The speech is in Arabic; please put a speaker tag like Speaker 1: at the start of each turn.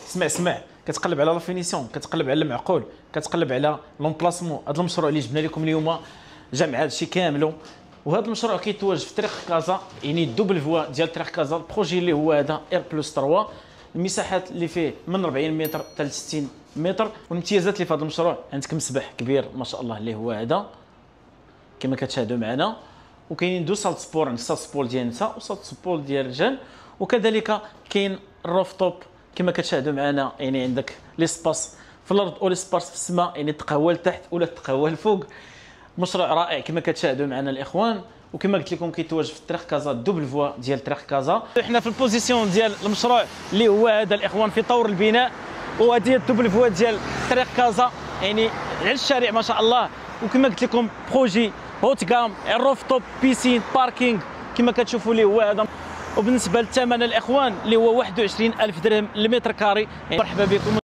Speaker 1: سمع كتقلب على لا فينيسيون، كتقلب على المعقول، كتقلب على لومبلاسمون. هذا المشروع اللي جبنا لكم اليوم جمع هذا الشيء كامله. وهذا المشروع كيتواجد في طريق كازا، يعني الدوبل فوا ديال طريق كازا. البروجي اللي هو هذا اير بلس 3، المساحات اللي فيه من 40 متر حتى ل 60 متر. والامتيازات اللي في هذا المشروع عندك مسبح كبير ما شاء الله اللي هو هذا كما كتشاهدوا معنا، وكاينين دو سال سبور، عندك سال سبور ديال النساء وسال سبور ديال الرجال. وكذلك كاين الروف توب كما كتشاهدوا معنا، يعني عندك ليسباس في الارض او ليسباس في السماء، يعني تقهوى لتحت ولا تقهوى لفوق. مشروع رائع كما كتشاهدوا معنا الاخوان. وكما قلت لكم كيتواجد في طريق كازا، الدوبل فوا ديال طريق كازا. احنا في البوزيسيون ديال المشروع اللي هو هذا الاخوان في طور البناء، وهذه الدوبل فوا ديال طريق كازا يعني على الشارع ما شاء الله. وكما قلت لكم بروجي هوت كام، الروف توب، بيسين، باركينغ كما كتشوفوا اللي هو هذا. وبالنسبه للثمن الاخوان اللي هو 21,000 درهم للمتر كاري، يعني مرحبا بكم.